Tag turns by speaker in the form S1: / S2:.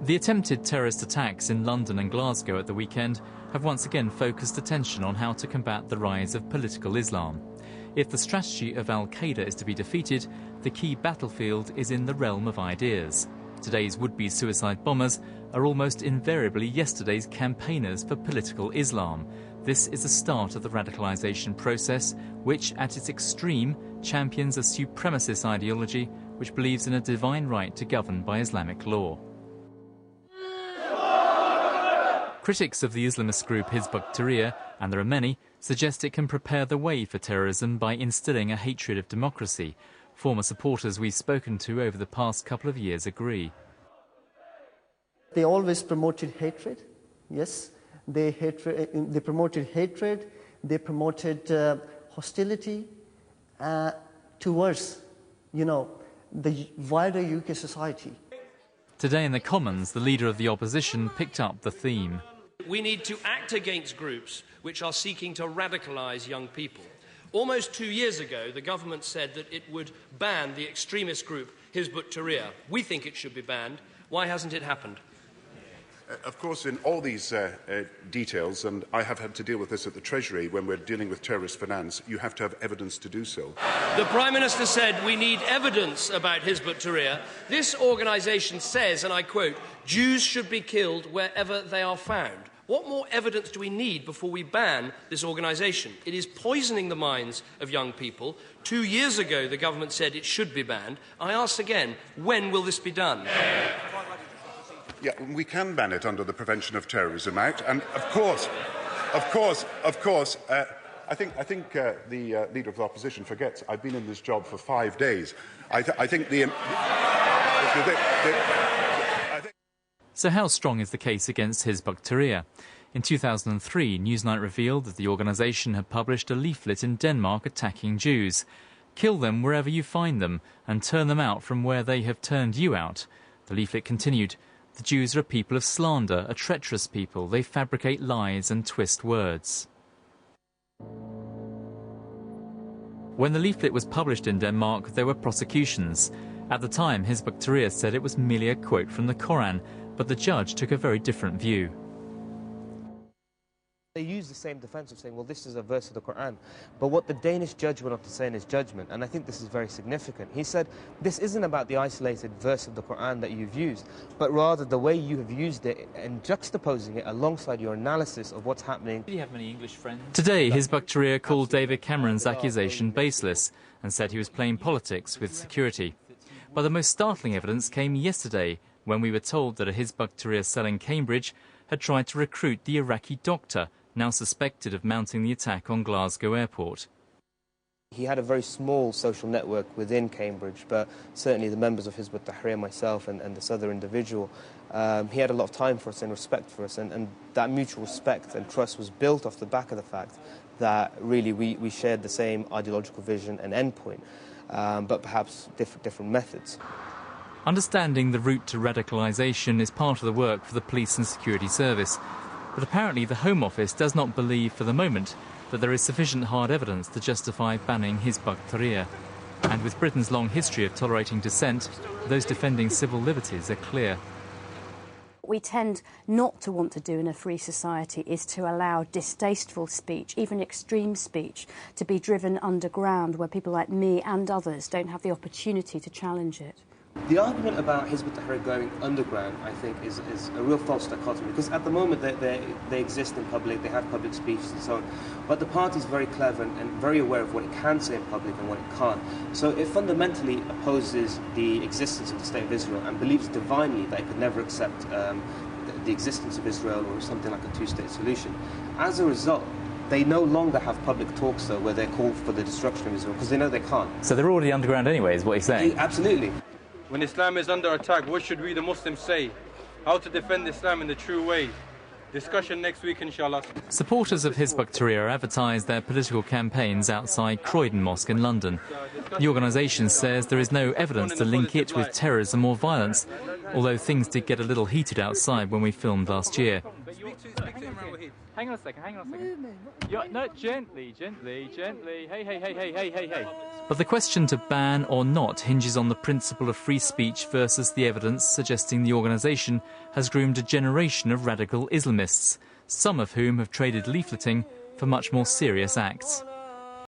S1: The attempted terrorist attacks in London and Glasgow at the weekend have once again focused attention on how to combat the rise of political Islam. If the strategy of al-Qaeda is to be defeated, the key battlefield is in the realm of ideas. Today's would-be suicide bombers are almost invariably yesterday's campaigners for political Islam. This is the start of the radicalisation process, which, at its extreme, champions a supremacist ideology which believes in a divine right to govern by Islamic law. Critics of the Islamist group Hizb Tahrir, and there are many, suggest it can prepare the way for terrorism by instilling a hatred of democracy. Former supporters we've spoken to over the past couple of years agree.
S2: They always promoted hatred, yes. They promoted hatred, they promoted hostility towards, the wider UK society.
S1: Today in the Commons, the leader of the opposition picked up the theme.
S3: We need to act against groups which are seeking to radicalise young people. Almost 2 years ago, the government said that it would ban the extremist group Hizb Tahrir. We think it should be banned. Why hasn't it happened?
S4: Of course, in all these details, and I have had to deal with this at the Treasury when we're dealing with terrorist finance, you have to have evidence to do so.
S3: The Prime Minister said we need evidence about Hizb Tahrir. This organisation says, and I quote, Jews should be killed wherever they are found. What more evidence do we need before we ban this organisation? It is poisoning the minds of young people. 2 years ago, the government said it should be banned. I ask again, when will this be done?
S4: Yeah, we can ban it under the Prevention of Terrorism Act, and of course, I think the Leader of the Opposition forgets I've been in this job for 5 days.
S1: So how strong is the case against Hizb Tahrir? In 2003, Newsnight revealed that the organisation had published a leaflet in Denmark attacking Jews. Kill them wherever you find them and turn them out from where they have turned you out. The leaflet continued, the Jews are a people of slander, a treacherous people. They fabricate lies and twist words. When the leaflet was published in Denmark, there were prosecutions. At the time, Hizb Tahrir said it was merely a quote from the Koran, but the judge took a very different view.
S5: They use the same defence of saying, well, this is a verse of the Quran. But what the Danish judge went on to say in his judgment, and I think this is very significant, he said, this isn't about the isolated verse of the Quran that you've used, but rather the way you have used it and juxtaposing it alongside your analysis of what's happening.
S1: Do you have many English friends? Today, Hizb Tahrir called David Cameron's accusation baseless and said he was playing politics with security. But the most startling evidence came yesterday when we were told that a Hizb Tahrir cell in Cambridge had tried to recruit the Iraqi doctor now suspected of mounting the attack on Glasgow Airport.
S5: He had a very small social network within Cambridge, but certainly the members of Hizb Tahrir, myself and this other individual, he had a lot of time for us and respect for us, and that mutual respect and trust was built off the back of the fact that really we shared the same ideological vision and endpoint, but perhaps different methods.
S1: Understanding the route to radicalisation is part of the work for the police and security service. But apparently the Home Office does not believe for the moment that there is sufficient hard evidence to justify banning Hizb Tahrir. And with Britain's long history of tolerating dissent, those defending civil liberties are clear.
S6: What we tend not to want to do in a free society is to allow distasteful speech, even extreme speech, to be driven underground where people like me and others don't have the opportunity to challenge it.
S5: The argument about Hizb Tahrir going underground, I think, is a real false dichotomy, because at the moment they exist in public, they have public speeches and so on, but the party is very clever and very aware of what it can say in public and what it can't. So it fundamentally opposes the existence of the State of Israel and believes divinely that it could never accept the existence of Israel or something like a two-state solution. As a result, they no longer have public talks, though, where they call for the destruction of Israel, because they know they can't.
S1: So they're already underground anyway, is what he's saying?
S5: Absolutely.
S7: When Islam is under attack, what should we, the Muslims, say? How to defend Islam in the true way? Discussion next week, inshallah.
S1: Supporters of Hizb Tahrir advertise their political campaigns outside Croydon Mosque in London. The organisation says there is no evidence to link it with terrorism or violence, although things did get a little heated outside when we filmed last year.
S7: Speak to Imran Wahid.
S1: Hang on a second. No, gently. Hey. But the question to ban or not hinges on the principle of free speech versus the evidence suggesting the organisation has groomed a generation of radical Islamists, some of whom have traded leafleting for much more serious acts.